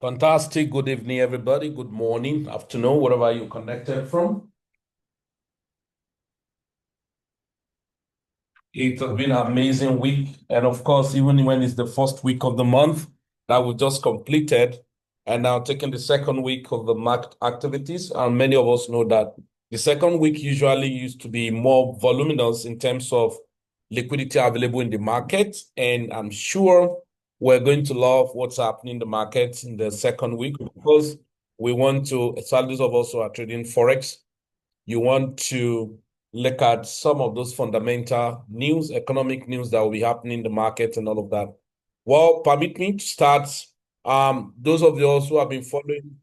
Fantastic. Good evening, everybody. Good morning, afternoon, wherever you connected from. It has been an amazing week. And of course, even when it's the first week of the month that we just completed, and now taking the second week of the market activities. And many of us know that the second week usually used to be more voluminous in terms of liquidity available in the market. And I'm sure we're going to love what's happening in the market in the second week because we want to, especially those of us who are trading Forex, you want to look at some of those fundamental news, economic news that will be happening in the market and all of that. Well, permit me to start. Those of you who have been following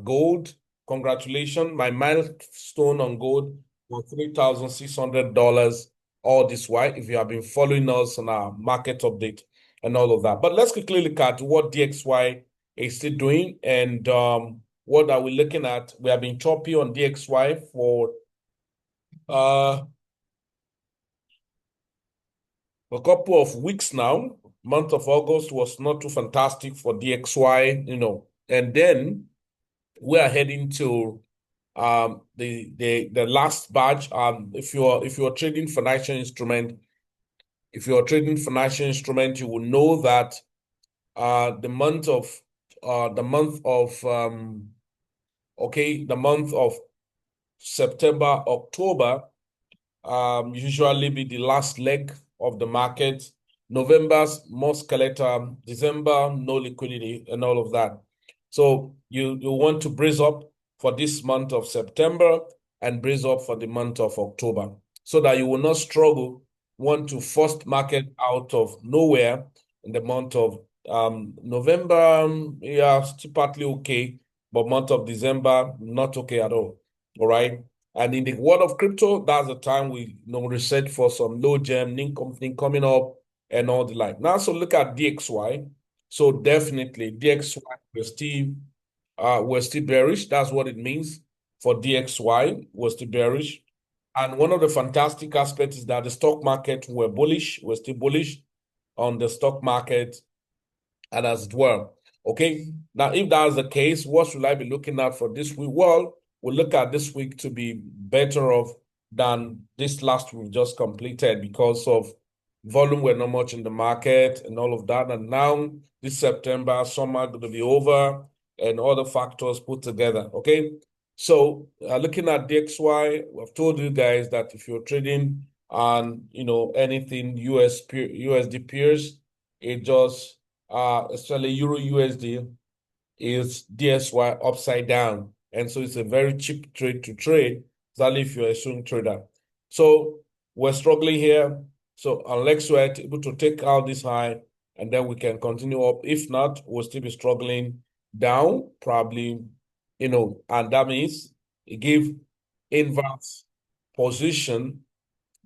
gold, congratulations. My milestone on gold was $3,600 all this while, if you have been following us on our market update and all of that. But let's quickly look at what DXY is still doing and what are we looking at? We have been choppy on DXY for a couple of weeks now. Month of August was not too fantastic for DXY, and then we are heading to the last batch. If you're trading financial instrument, you will know that the month of September, October usually be the last leg of the market. November's more skeletal, December, no liquidity and all of that. So you want to brace up for this month of September and brace up for the month of October so that you will not struggle, want to first market out of nowhere in the month of November, yeah, still partly okay, but month of December, not okay at all. All right. And in the world of crypto, that's the time we research for some low gem, company coming up and all the like. Now, so look at DXY. So definitely DXY, we're still bearish. That's what it means for DXY, we're still bearish. And one of the fantastic aspects is that the stock market were bullish, we're still bullish on the stock market and as well. Okay. Now, if that's the case, what should I be looking at for this week? Well, we'll look at this week to be better off than this last week just completed because of volume were not much in the market and all of that. And now this September, summer going to be over and other factors put together. Okay. So looking at DXY, I've told you guys that if you're trading on, anything USD peers, it just especially Euro USD, is DSY upside down. And so it's a very cheap trade to trade, especially if you're a swing trader. So we're struggling here. So unless we're able to take out this high, and then we can continue up. If not, we'll still be struggling down, probably, and that means it give inverse position,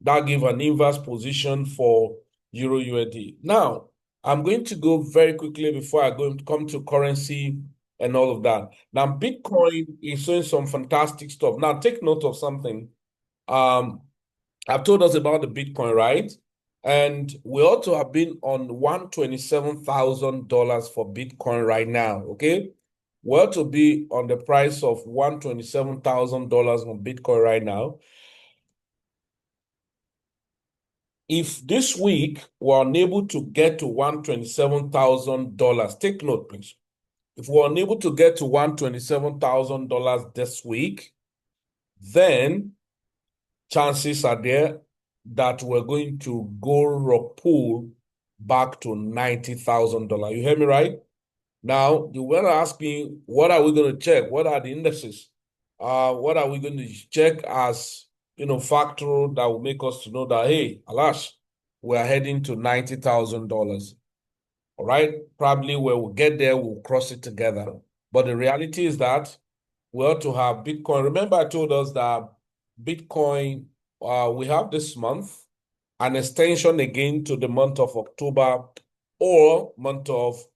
that give an inverse position for Euro USD. Now, I'm going to go very quickly before I come to currency and all of that. Now, Bitcoin is showing some fantastic stuff. Now, take note of something. I've told us about the Bitcoin, right? And we ought to have been on $127,000 for Bitcoin right now, okay? We ought to be on the price of $127,000 on Bitcoin right now. If this week we're unable to get to $127,000, take note, please. If we're unable to get to $127,000 this week, then chances are there that we're going to go rock pull back to $90,000. You hear me right? Now, you want to ask me, what are we going to check? What are the indices? What are we going to check as factor that will make us to know that, hey, alas, we're heading to $90,000. All right. Probably when we get there, we'll cross it together. But the reality is that we ought to have Bitcoin. Remember, I told us that Bitcoin, we have this month an extension again to the month of October or month of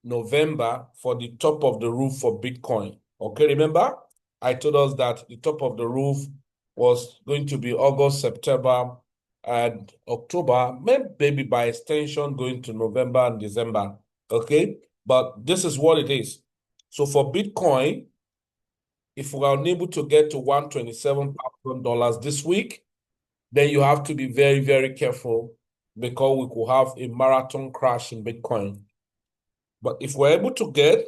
November for the top of the roof for Bitcoin. Okay, remember? I told us that the top of the roof was going to be August, September, and October, maybe by extension going to November and December. Okay, but this is what it is. So for Bitcoin, if we are unable to get to $127,000 this week, then you have to be very, very careful because we could have a marathon crash in Bitcoin. But if we're able to get,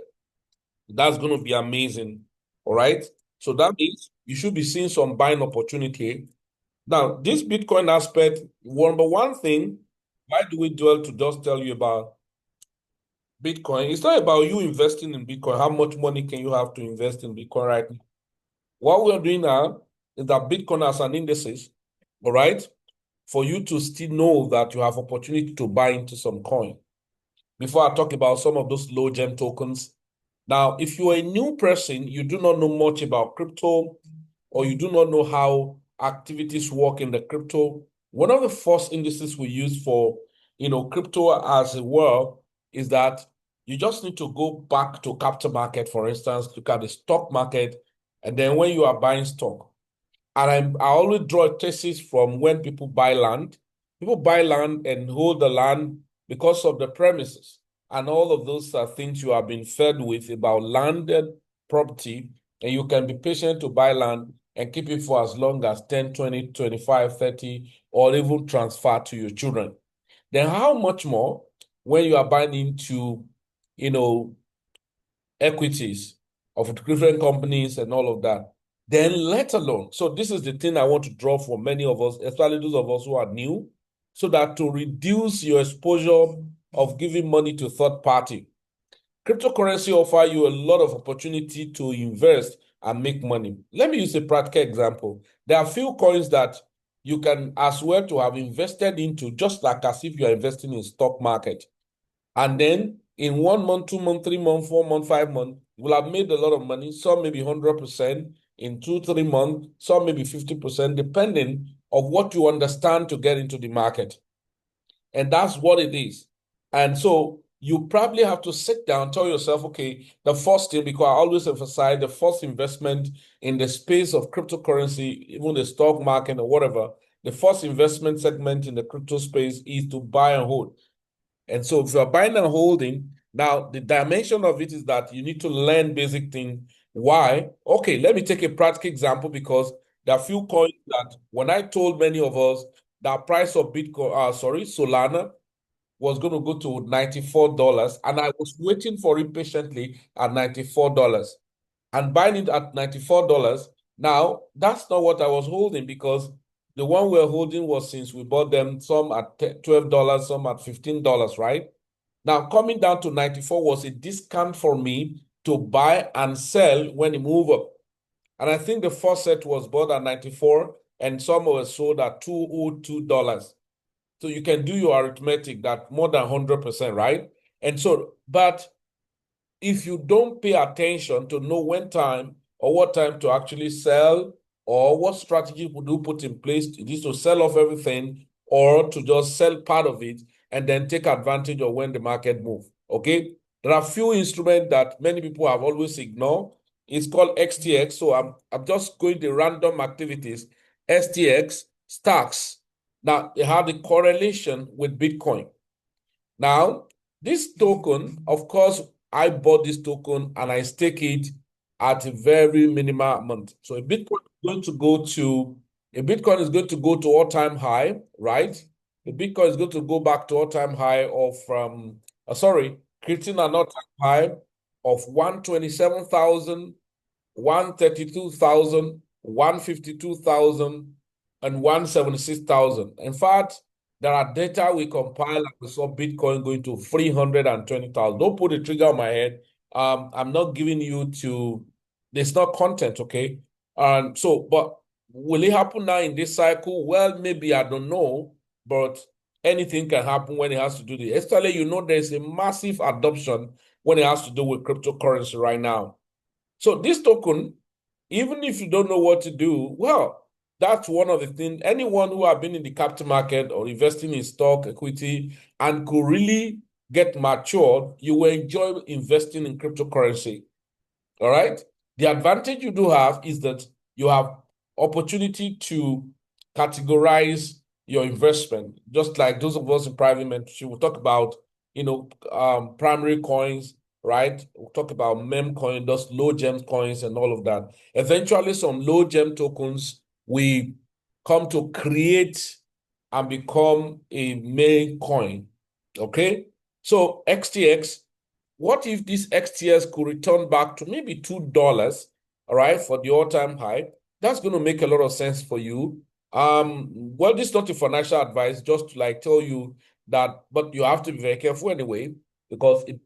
that's going to be amazing. All right. So that means you should be seeing some buying opportunity. Now, this Bitcoin aspect, number one thing, why do we dwell to just tell you about Bitcoin? It's not about you investing in Bitcoin. How much money can you have to invest in Bitcoin right now? What we're doing now is that Bitcoin as an indices, all right, for you to still know that you have opportunity to buy into some coin. Before I talk about some of those low gem tokens. Now, if you're a new person, you do not know much about crypto, or you do not know how activities work in the crypto, one of the first indices we use for, crypto as well is that you just need to go back to capital market, for instance, look at the stock market, and then when you are buying stock, and I always draw a thesis from when people buy land. People buy land and hold the land because of the premises and all of those things you have been fed with about landed property. And you can be patient to buy land and keep it for as long as 10, 20, 25, 30, or even transfer to your children. Then how much more when you are buying into, you know, equities of different companies and all of that, then let alone. So this is the thing I want to draw for many of us, especially those of us who are new, so that to reduce your exposure of giving money to third party. Cryptocurrency offer you a lot of opportunity to invest and make money. Let me use a practical example. There are few coins that you can as well to have invested into, just like as if you are investing in stock market. And then in 1 month, 2 months, 3 months, 4 months, 5 months, you will have made a lot of money. Some maybe 100% in 2, 3 months, some maybe 50%, depending of what you understand to get into the market. And that's what it is. And so you probably have to sit down, tell yourself, okay, the first thing, because I always emphasize the first investment in the space of cryptocurrency, even the stock market or whatever, the first investment segment in the crypto space is to buy and hold. And so if you're buying and holding, now the dimension of it is that you need to learn basic things. Why? Okay, let me take a practical example because there are few coins that when I told many of us that price of Bitcoin, Solana was going to go to $94, and I was waiting for it patiently at $94 and buying it at $94. Now, that's not what I was holding because the one we're holding was since we bought them, some at $12, some at $15, right? Now, coming down to 94 was a discount for me to buy and sell when it moved up. And I think the first set was bought at 94 and some were sold at $202. So you can do your arithmetic that more than 100%, right? And so, but if you don't pay attention to know when time or what time to actually sell or what strategy would you put in place, it is to sell off everything or to just sell part of it and then take advantage of when the market moves. Okay. There are few instruments that many people have always ignored. It's called XTX. So I'm just going to random activities. STX, stocks. Now they have the correlation with Bitcoin. Now, this token, of course, I bought this token and I stake it at a very minimal amount. So a Bitcoin is going to go to all-time high, right? The Bitcoin is going to go back to all-time high of creating an all-time high of 127,000, 132,000, 152,000, and 176,000. In fact, there are data we compile and we saw Bitcoin going to 320,000. Don't put a trigger on my head. I'm not giving you to, there's not content, okay? But will it happen now in this cycle? Well, maybe, I don't know, but anything can happen when it has to do with this. Especially, there's a massive adoption when it has to do with cryptocurrency right now. So this token, even if you don't know what to do, well, that's one of the things. Anyone who have been in the capital market or investing in stock, equity, and could really get matured, you will enjoy investing in cryptocurrency. All right. The advantage you do have is that you have opportunity to categorize your investment, just like those of us in private mentorship will talk about, primary coins, right? We'll talk about meme coin, those low gem coins and all of that. Eventually, some low gem tokens we come to create and become a main coin. Okay. So XTX, what if this XTX could return back to maybe $2, all right, for the all-time high? That's going to make a lot of sense for you. Well, this is not a financial advice, just to like tell you that, but you have to be very careful anyway, because if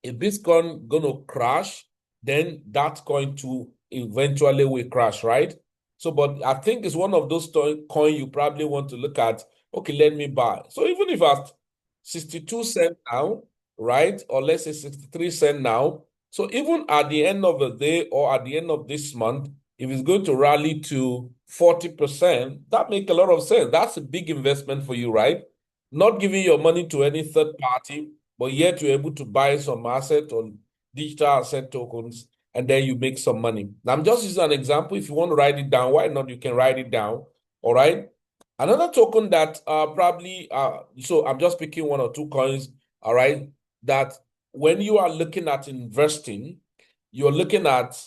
Bitcoin gonna crash, then that coin to eventually will crash, right? So, but I think it's one of those coin you probably want to look at. Okay, let me buy. So even if at 62 cents now, right? Or let's say 63 cents now. So even at the end of the day or at the end of this month, if it's going to rally to 40%, that makes a lot of sense. That's a big investment for you, right? Not giving your money to any third party, but yet you're able to buy some asset or digital asset tokens, and then you make some money. Now, I'm just using an example. If you want to write it down, why not? You can write it down. All right. Another token that probably, so I'm just picking one or two coins, all right, that when you are looking at investing, you're looking at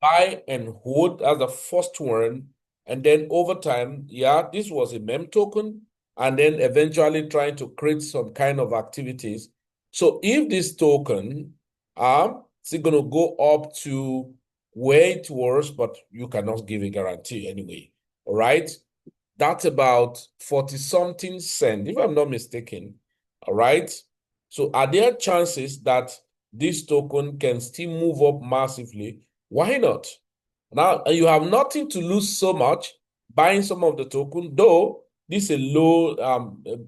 buy and hold as the first one. And then over time, yeah, this was a meme token, and then eventually trying to create some kind of activities. So if this token is going to go up to where it was, but you cannot give a guarantee anyway. All right. That's about 40 something cent, if I'm not mistaken. All right. So are there chances that this token can still move up massively? Why not? Now, you have nothing to lose so much buying some of the token, though this is a low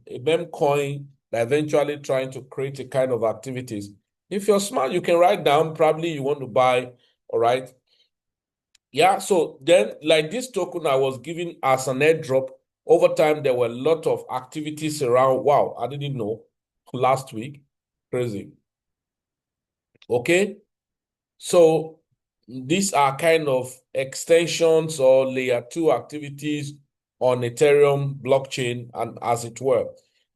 a meme coin that eventually trying to create a kind of activities. If you're smart, you can write down probably you want to buy, all right? Yeah, so then like this token I was giving as an airdrop, over time there were a lot of activities around. Wow, I didn't know last week. Crazy. Okay. So these are kind of extensions or layer two activities on Ethereum blockchain and as it were.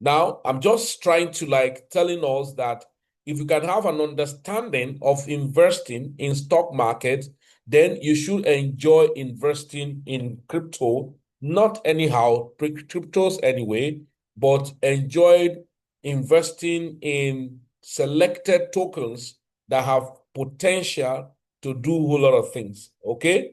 Now, I'm just trying to like telling us that if you can have an understanding of investing in stock market, then you should enjoy investing in crypto, not anyhow, cryptos anyway, but enjoy investing in selected tokens that have potential to do a whole lot of things. Okay.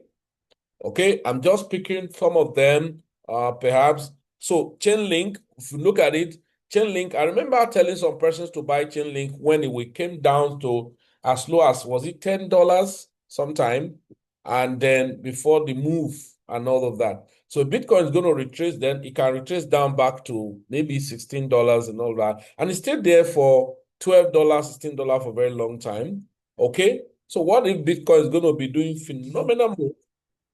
Okay. I'm just picking some of them, perhaps. So Chainlink, if you look at it, Chainlink, I remember telling some persons to buy Chainlink when it came down to as low as, was it $10 sometime? And then before the move and all of that. So Bitcoin is going to retrace, then it can retrace down back to maybe $16 and all that. And it stayed there for $12, $16 for a very long time. Okay. So what if Bitcoin is going to be doing phenomenal move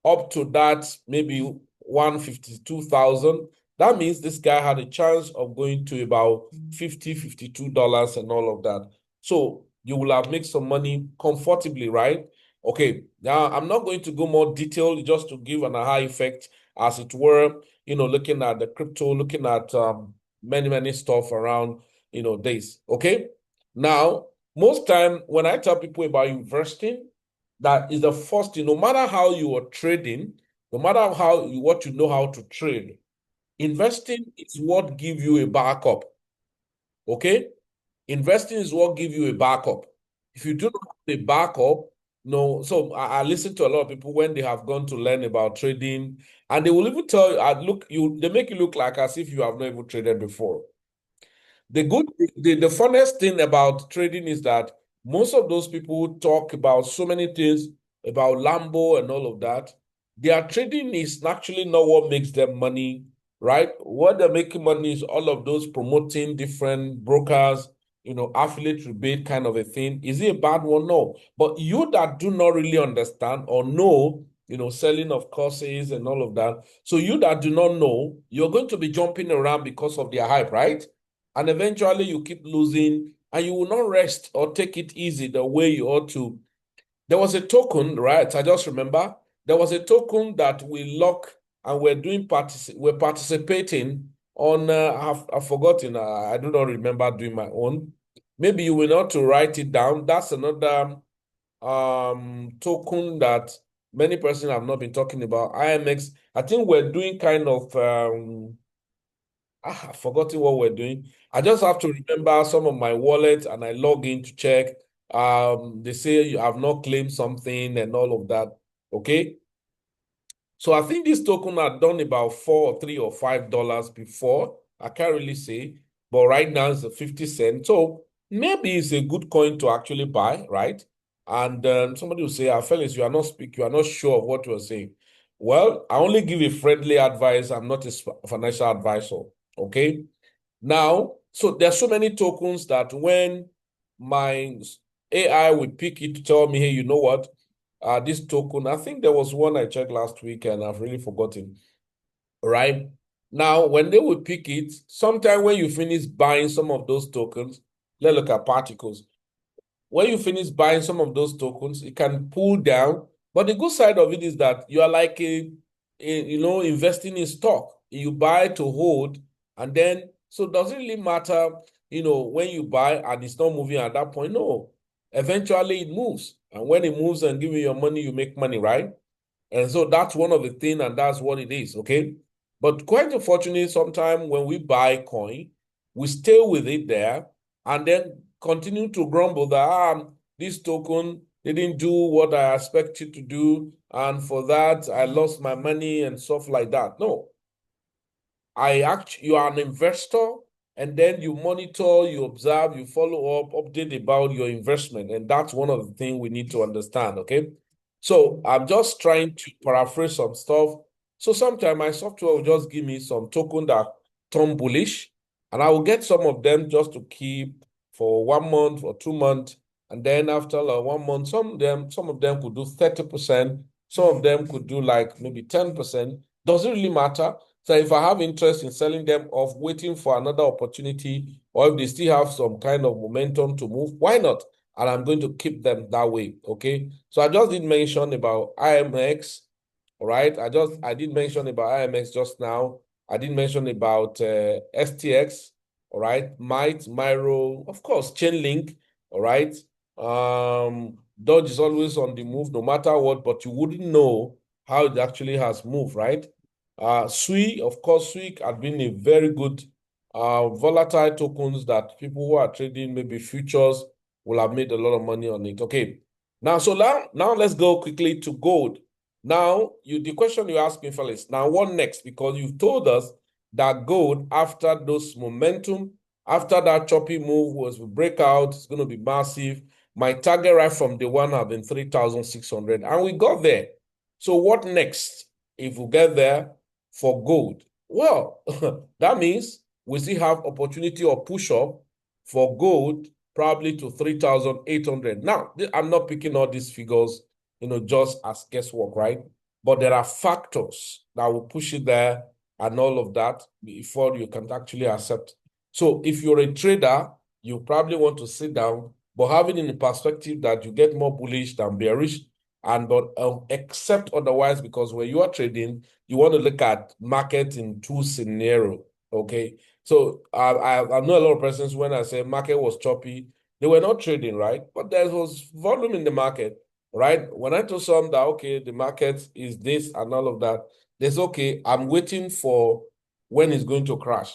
up to that, maybe 152,000? That means this guy had a chance of going to about $52 and all of that. So you will have made some money comfortably, right? Okay, now I'm not going to go more detailed, just to give an aha effect, as it were, looking at the crypto, looking at many stuff around, this. Okay. Now, most time when I tell people about investing, that is the first thing. No matter how you are trading, no matter what you know how to trade, investing is what give you a backup. Okay, investing is what give you a backup. If you do not have a backup, no. So I listen to a lot of people when they have gone to learn about trading, and they will even tell you, they make you look like as if you have not even traded before. The funnest thing about trading is that most of those people who talk about so many things about Lambo and all of that, their trading is actually not what makes them money, right? What they're making money is all of those promoting different brokers, affiliate rebate kind of a thing. Is it a bad one? No. But you that do not really understand or know, selling of courses and all of that. So you that do not know, you're going to be jumping around because of their hype, right? And eventually you keep losing and you will not rest or take it easy the way you ought to. There was a token, right? I just remember there was a token that we lock and we're participating on. I've forgotten. I do not remember doing my own. maybe you will not to write it down. That's another token that many persons have not been talking about. IMX, I think we're doing kind of I've forgotten what we're doing. I just have to remember some of my wallets and I log in to check. They say you have not claimed something and all of that. Okay. So I think this token had done about $4 or $3 or $5 before. I can't really say, but right now it's a 50 cents. So maybe it's a good coin to actually buy, right? And somebody will say, "Ah, Felix, you are not sure of what you are saying." Well, I only give a friendly advice. I'm not a financial advisor. Okay. Now, so there's so many tokens that when my AI will pick it to tell me, hey, you know what? This token, I think there was one I checked last week and I've really forgotten. Right? Now, when they will pick it, sometime when you finish buying some of those tokens, let's look at particles. When you finish buying some of those tokens, it can pull down. But the good side of it is that you are like investing in stock. You buy to hold, and then so it doesn't really matter, when you buy and it's not moving at that point. No, eventually it moves, and when it moves and give you your money, you make money, right? And so that's one of the things, and that's what it is, okay? But quite unfortunately, sometimes when we buy coin, we stay with it there and then continue to grumble that this token didn't do what I expected to do, and for that I lost my money and stuff like that. No, you are an investor, and then you monitor, you observe, you follow up, update about your investment. And that's one of the things we need to understand. Okay. So I'm just trying to paraphrase some stuff. So sometimes my software will just give me some token that turn bullish, and I will get some of them just to keep for 1 month or 2 months. And then after 1 month, some of them could do 30%, some of them could do like maybe 10%. Doesn't really matter. So if I have interest in selling them off, waiting for another opportunity, or if they still have some kind of momentum to move, why not? And I'm going to keep them that way. Okay. So I just did mention about IMX. All right. I did mention about IMX just now. I did mention about STX. All right. Might, Myro, of course, Chainlink. All right. Dodge is always on the move, no matter what, but you wouldn't know how it actually has moved, right? SWI, of course, SWI had been a very good volatile tokens that people who are trading maybe futures will have made a lot of money on it. Okay. Now let's go quickly to gold. Now, the question you asked me, Felix, now what next? Because you've told us that gold, after those momentum, after that choppy move was breakout, it's going to be massive. My target right from day one have been 3,600, and we got there. So what next if we get there for gold? Well, that means we still have opportunity or push up for gold probably to 3,800. Now, I'm not picking all these figures, just as guesswork, right? But there are factors that will push it there and all of that before you can actually accept. So if you're a trader, you probably want to sit down, but having in the perspective that you get more bullish than bearish, and but except otherwise, because when you are trading, you want to look at market in two scenario. Okay. So I know a lot of persons when I say market was choppy, they were not trading, right? But there was volume in the market, right? When I told some that okay, the market is this and all of that, there's okay, I'm waiting for when it's going to crash.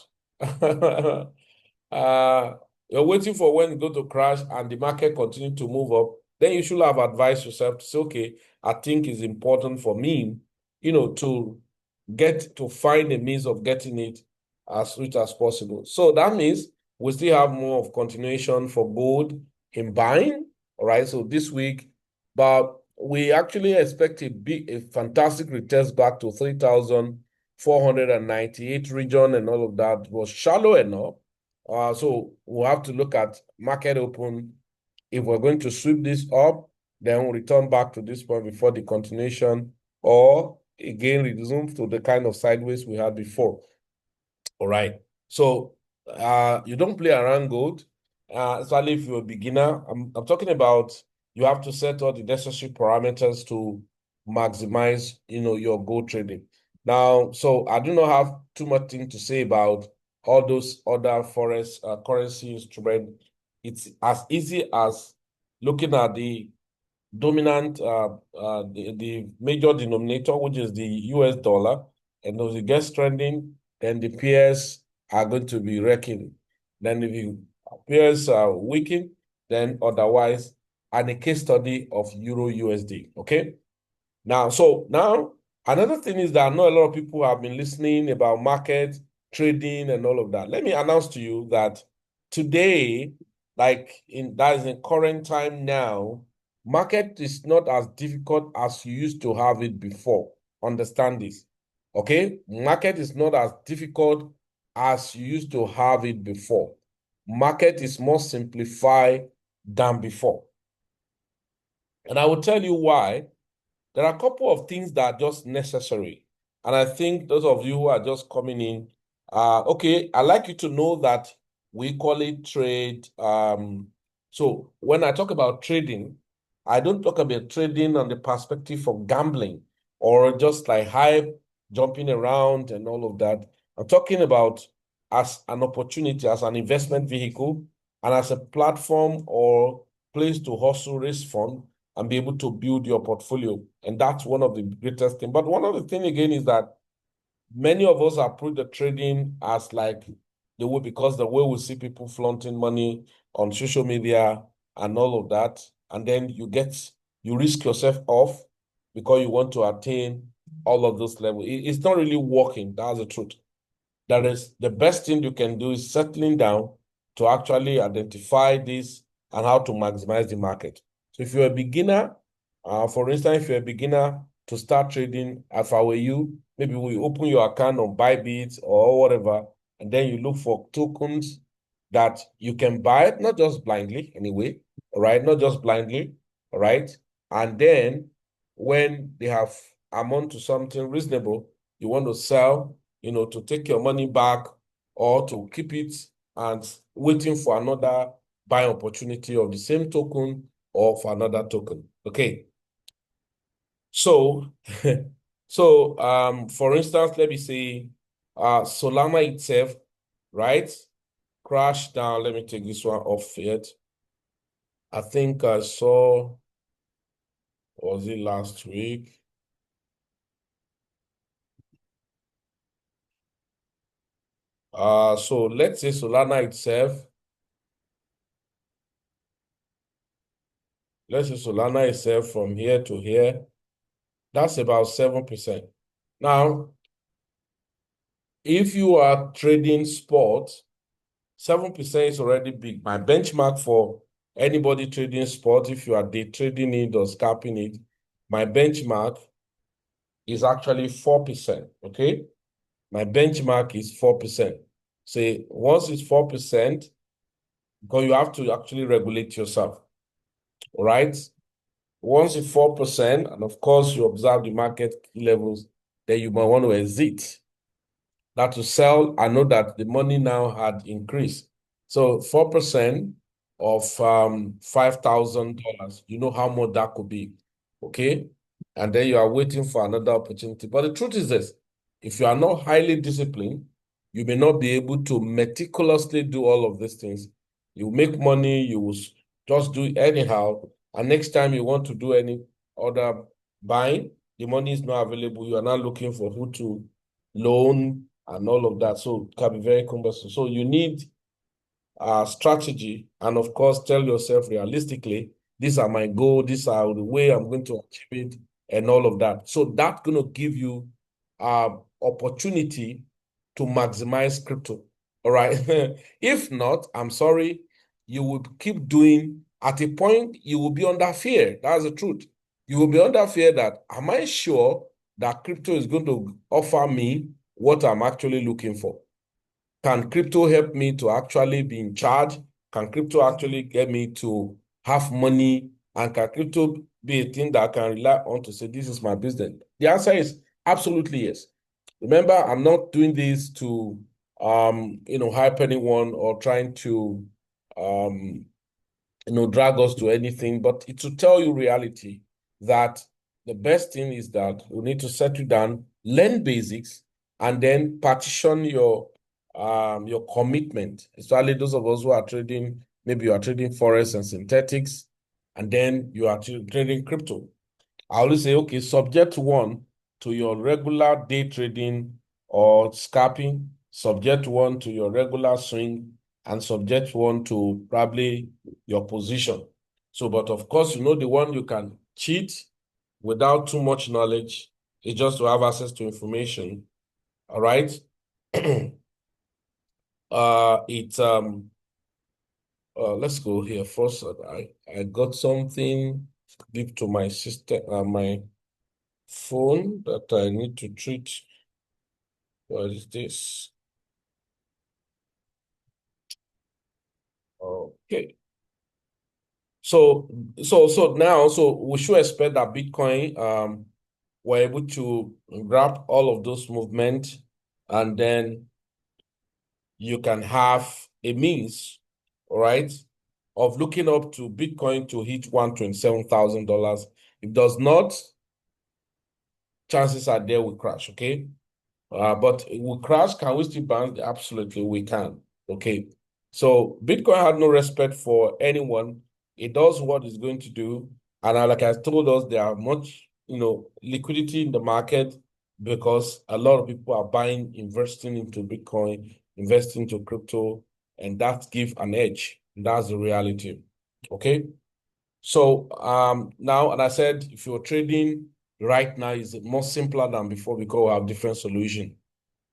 uh, you're waiting for when it's going to crash and the market continue to move up, then you should have advised yourself to say, okay, I think it's important for me, to get to find a means of getting it as sweet as possible. So that means we still have more of continuation for gold in buying. All right. So this week, but we actually expect a fantastic retest back to 3,498 region, and all of that was shallow enough. So we'll have to look at market open. If we're going to sweep this up, then we'll return back to this point before the continuation, or again resume to the kind of sideways we had before. All right. So you don't play around gold, especially if you're a beginner. I'm talking about you have to set all the necessary parameters to maximize, your gold trading. Now, so I do not have too much thing to say about all those other forex currency instruments. It's as easy as looking at the dominant, the major denominator, which is the US dollar, and if it gets trending, then the peers are going to be wrecking. Then if the peers are weakening, then otherwise, and a case study of Euro USD. Okay. Now, another thing is that I know a lot of people have been listening about market trading and all of that. Let me announce to you that today, that is in current time now, market is not as difficult as you used to have it before. Understand this. Okay? Market is not as difficult as you used to have it before. Market is more simplified than before. And I will tell you why. There are a couple of things that are just necessary. And I think those of you who are just coming in, okay, I'd like you to know that we call it trade. So when I talk about trading, I don't talk about trading on the perspective of gambling or just like hype, jumping around and all of that. I'm talking about as an opportunity, as an investment vehicle, and as a platform or place to hustle, raise fund, and be able to build your portfolio. And that's one of the greatest things. But one of the things again is that many of us approach the trading as like the way, because the way we see people flaunting money on social media and all of that. And then you risk yourself off because you want to attain all of those levels. It's not really working. That's the truth. That is the best thing you can do is settling down to actually identify this and how to maximize the market. So if you're a beginner, for instance, if you're a beginner to start trading, if I were you, maybe we open your account on Bybit or whatever, and then you look for tokens that you can buy, not just blindly anyway, all right? Not just blindly, all right? And then when they have amount to something reasonable, you want to sell, to take your money back or to keep it and waiting for another buying opportunity of the same token or for another token. Okay. So, for instance, let me say Solana itself, right? Crashed down. Let me take this one off it. I think I saw, was it last week? So let's say Solana itself. Let's say Solana itself from here to here. That's about 7%. Now, if you are trading spot, 7% is already big. My benchmark for anybody trading spot, if you are day trading it or scalping it, my benchmark is actually 4%. Okay. My benchmark is 4%. Say once it's 4%, because you have to actually regulate yourself. All right. Once it's 4%, and of course you observe the market levels, then you might want to exit. That to sell, I know that the money now had increased. So 4% of $5,000, you know how much that could be. Okay. And then you are waiting for another opportunity. But the truth is this, if you are not highly disciplined, you may not be able to meticulously do all of these things. You make money, you will just do it anyhow. And next time you want to do any other buying, the money is not available. You are not looking for who to loan and all of that. So it can be very cumbersome. So you need strategy, and of course, tell yourself realistically, these are my goals, these are the way I'm going to achieve it, and all of that. So that's going to give you opportunity to maximize crypto. All right. If not, I'm sorry, you would keep doing. At a point, you will be under fear. That's the truth. You will be under fear that, am I sure that crypto is going to offer me what I'm actually looking for? Can crypto help me to actually be in charge? Can crypto actually get me to have money? And can crypto be a thing that I can rely on to say, this is my business? The answer is absolutely yes. Remember, I'm not doing this to hype anyone or trying to drag us to anything, but it's to tell you reality that the best thing is that we need to settle down, learn basics, and then partition your commitment, especially those of us who are trading maybe you are trading forex and synthetics, and then you are trading crypto. I always say, okay, subject one to your regular day trading or scalping, subject one to your regular swing, and subject one to probably your position. So, but of course, the one you can cheat without too much knowledge is just to have access to information. All right. Let's go here first. I got something deep to my system, my phone that I need to treat. What is this? Okay. So we should expect that Bitcoin were able to grab all of those movement, and then you can have a means, all right, of looking up to Bitcoin to hit $127,000. If does not, chances are there will crash, okay? But it will crash. Can we still bounce? Absolutely, we can. Okay. So Bitcoin had no respect for anyone. It does what it's going to do. And like I told us, there are much, liquidity in the market because a lot of people are buying, investing into Bitcoin, investing into crypto, and that gives an edge. That's the reality. Okay. So now, and I said, if you're trading right now, is more simpler than before because we have different solution.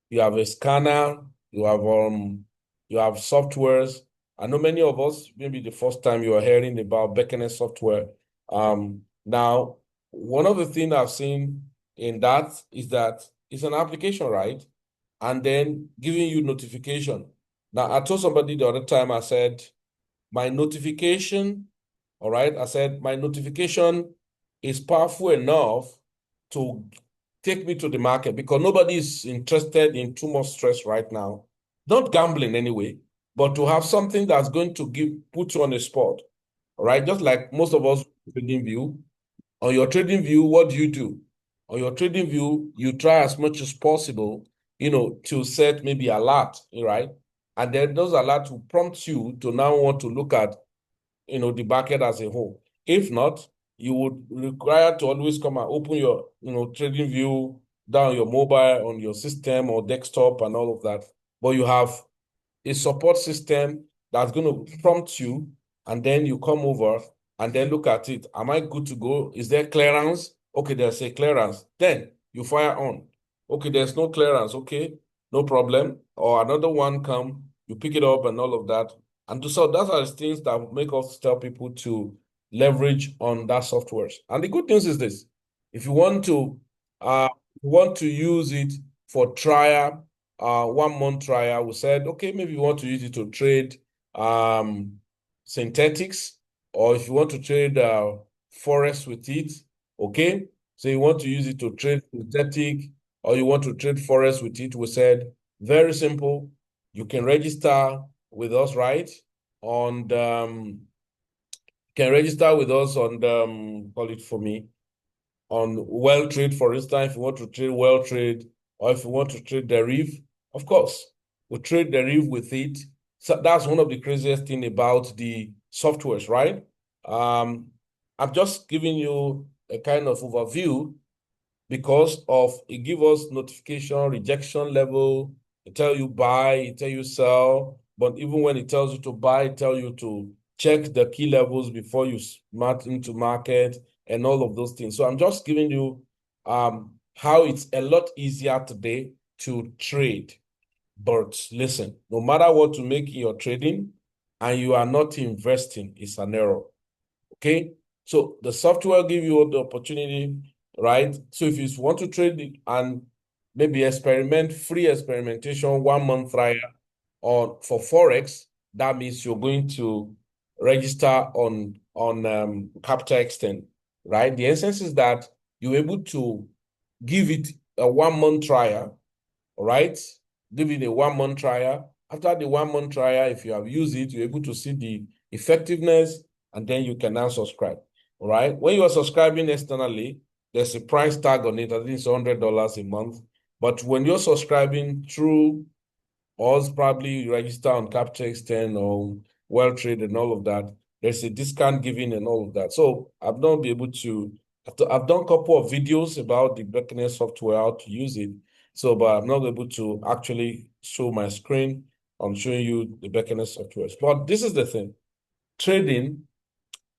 You have a scanner, you have softwares. I know many of us, maybe the first time you are hearing about Beckonet software. Now, one of the things I've seen in that is that it's an application, right? And then giving you notification. Now, I told somebody the other time, I said, my notification, all right, I said, my notification is powerful enough to take me to the market because nobody is interested in too much stress right now. Not gambling anyway, but to have something that's going to put you on the spot. All right. Just like most of us trading view. On your trading view, what do you do? On your trading view, you try as much as possible, to set maybe alert, right? And then those alerts will prompt you to now want to look at the market as a whole. If not, you would require to always come and open your, trading view down your mobile on your system or desktop and all of that. But you have a support system that's going to prompt you, and then you come over and then look at it. Am I good to go? Is there clearance? Okay, there's a clearance. Then you fire on. Okay, there's no clearance. Okay, no problem. Or another one come, you pick it up and all of that. And so those are the things that make us tell people to leverage on that software. And the good news is this: if you want to use it for trial, 1 month trial, we said, okay, maybe you want to use it to trade synthetics, or if you want to trade forex with it, okay. So you want to use it to trade synthetic, or you want to trade forex with it, we said, very simple. You can register with us, right? On can register with us on call it for me, on well trade, for instance, if you want to trade well trade, or if you want to trade deriv, of course, we trade deriv with it. So that's one of the craziest thing about the softwares, right? I'm just giving you a kind of overview because of it give us notification, rejection level, it tell you buy, it tell you sell, but even when it tells you to buy, it tell you to check the key levels before you smart into market and all of those things. So I'm just giving you how it's a lot easier today to trade. But listen, no matter what you make in your trading and you are not investing, it's an error. Okay, so the software give you the opportunity, right? So if you want to trade it and maybe free experimentation, 1 month trial on for forex, that means you're going to register on Capital Extend, right? The essence is that you're able to give it a 1 month trial, all right? Give it a 1 month trial. After the 1 month trial, if you have used it, you're able to see the effectiveness, and then you can now subscribe. All right. When you are subscribing externally, there's a price tag on it. I think it's $100 a month. But when you're subscribing through us, probably you register on Capture Extend or well traded and all of that. There's a discount given and all of that. So I've not been able to, I've done a couple of videos about the Beckonet software, how to use it. So, but I'm not able to actually show my screen. I'm showing you the Beckonet software. But this is the thing. Trading,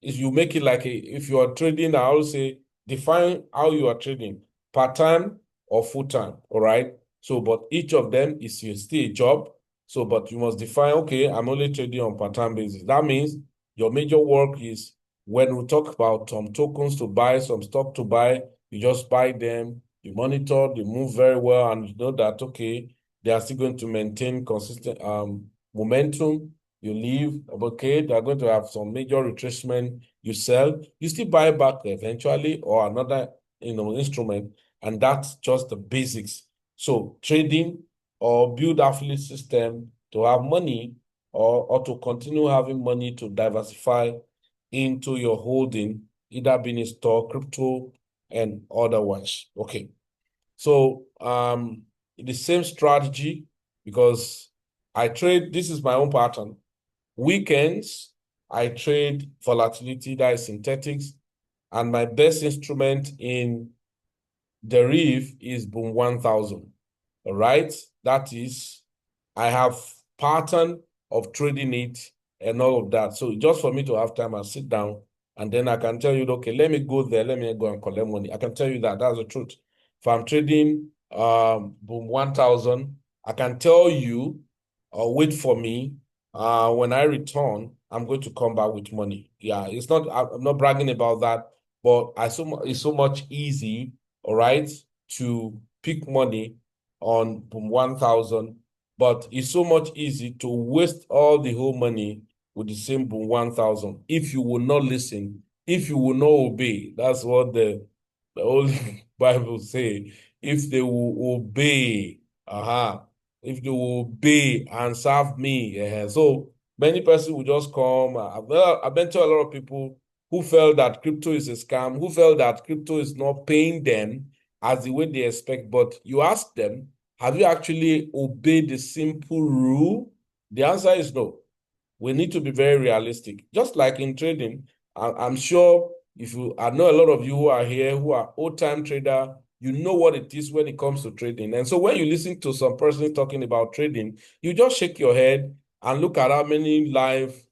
if you make it like if you are trading, I always say define how you are trading, part-time or full-time. All right. So, but each of them is still a job. So, but you must define, okay, I'm only trading on part-time basis. That means your major work is when we talk about some tokens to buy, some stock to buy, you just buy them, you monitor, they move very well, and you know that okay, they are still going to maintain consistent momentum. You leave, okay, they're going to have some major retracement. You sell, you still buy back eventually or another, instrument, and that's just the basics. So trading or build affiliate system to have money or to continue having money to diversify into your holding, either being in stock, crypto, and otherwise. Okay. So the same strategy because I trade, this is my own pattern. Weekends, I trade volatility, that is synthetics, and my best instrument in the reef is Boom 1000. All right. That is, I have pattern of trading it and all of that. So just for me to have time and sit down, and then I can tell you, okay, let me go there, let me go and collect money. I can tell you that that's the truth. If I'm trading Boom 1000, I can tell you, wait for me. When I return, I'm going to come back with money. Yeah, it's not, I'm not bragging about that, but it's so much easy, all right, to pick money on Boom 1000, but it's so much easy to waste all the whole money with the same Boom 1000 if you will not listen, if you will not obey. That's what the Holy Bible say. If they will obey, if they will obey and serve me. So many persons will just come. I've been to a lot of people who felt that crypto is a scam, who felt that crypto is not paying them as the way they expect. But you ask them, have you actually obeyed the simple rule? The answer is no. We need to be very realistic. Just like in trading, I'm sure I know a lot of you who are here who are old-time trader, you know what it is when it comes to trading. And so when you listen to some person talking about trading, you just shake your head and look at how many lives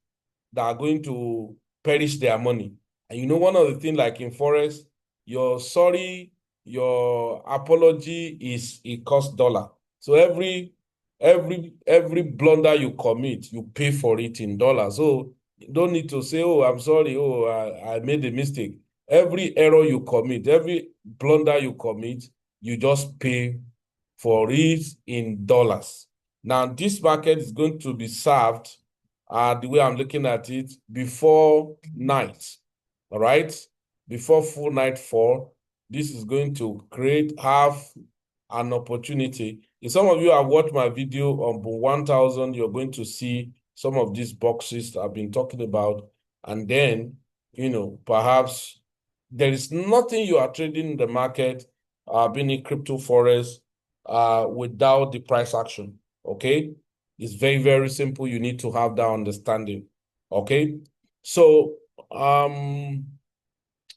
that are going to perish their money. And you know, one of the things like in Forex, your sorry, your apology is it costs dollar. So every blunder you commit, you pay for it in dollars. So you don't need to say, oh, I'm sorry, oh, I made a mistake. Every error you commit, every blunder you commit, you just pay for it in dollars. Now, this market is going to be served the way I'm looking at it before night. All right. Before full night fall, this is going to have an opportunity. If some of you have watched my video on 1000, you're going to see some of these boxes I've been talking about. And then, perhaps there is nothing you are trading in the market, being in crypto forest, without the price action. Okay. It's very, very simple. You need to have that understanding. Okay. So,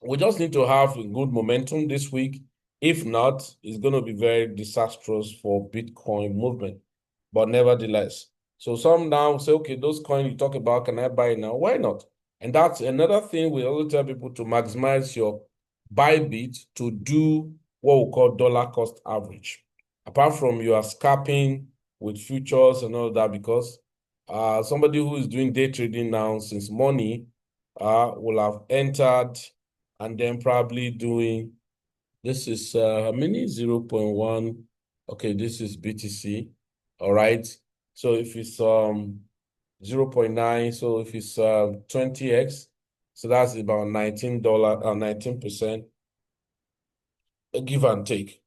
we just need to have a good momentum this week. If not, it's going to be very disastrous for Bitcoin movement. But nevertheless, so some now say, okay, those coins you talk about, can I buy now? Why not? And that's another thing we also tell people to maximize your buy bit to do what we call dollar cost average. Apart from you are scalping with futures and all that, because somebody who is doing day trading now since morning will have entered and then probably doing, this is how many? 0.1. Okay, this is BTC. All right. So if it's 0.9, so if it's 20x, so that's about $19, 19%, give and take.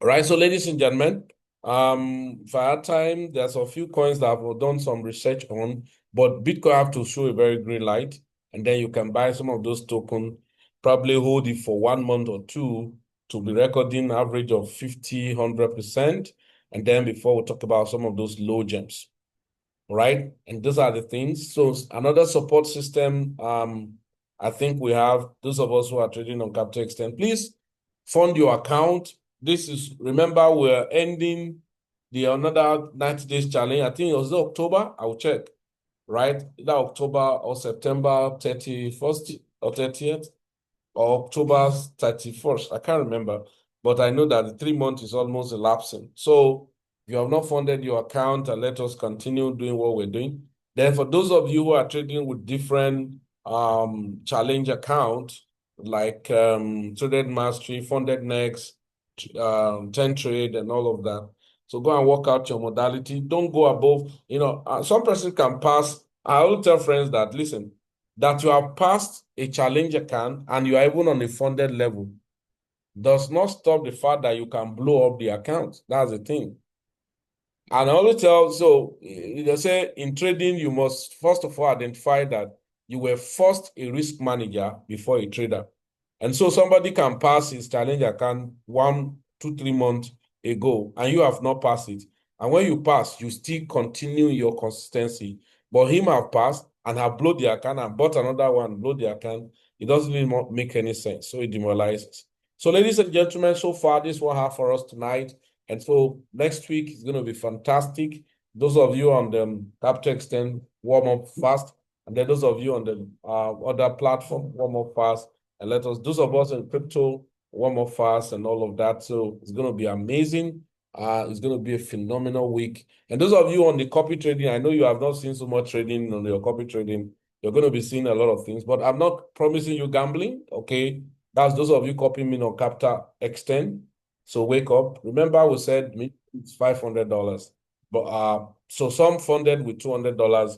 All right, so ladies and gentlemen, for our time, there's a few coins that I've done some research on, but Bitcoin have to show a very green light, and then you can buy some of those tokens, probably hold it for 1 month or two to be recording average of 50, 100%, and then before we talk about some of those low gems. right? And those are the things. So another support system, I think we have those of us who are trading on Capital Extend, please fund your account. This is, remember, we're ending the another 90 days challenge. I think it was October. I'll check, right? Either October or September 31st or 30th or October 31st. I can't remember, but I know that the 3 months is almost elapsing. So if you have not funded your account, and let us continue doing what we're doing. Then for those of you who are trading with different challenge accounts, like Traded Mastery, Funded Next, 10 Trade, and all of that. So go and work out your modality. Don't go above, some person can pass. I will tell friends that, listen, that you have passed a challenge account and you are even on a funded level does not stop the fact that you can blow up the account. That's the thing. And I always tell, so they say in trading, you must first of all identify that you were first a risk manager before a trader. And so somebody can pass his challenge account 1, 2, 3 months ago, and you have not passed it. And when you pass, you still continue your consistency. But him have passed and have blown the account and bought another one, blow the account. It doesn't really make any sense. So it demoralizes. So, ladies and gentlemen, so far, this is what I have for us tonight. And so next week is going to be fantastic. Those of you on the Capital Extend, warm up fast. And then those of you on the other platform, warm up fast. And those of us in crypto, warm up fast and all of that. So it's going to be amazing. It's going to be a phenomenal week. And those of you on the copy trading, I know you have not seen so much trading on your copy trading. You're going to be seeing a lot of things, but I'm not promising you gambling. Okay. That's those of you copying me on Capital Extend. So wake up. Remember, we said it's $500. But so some funded with $200.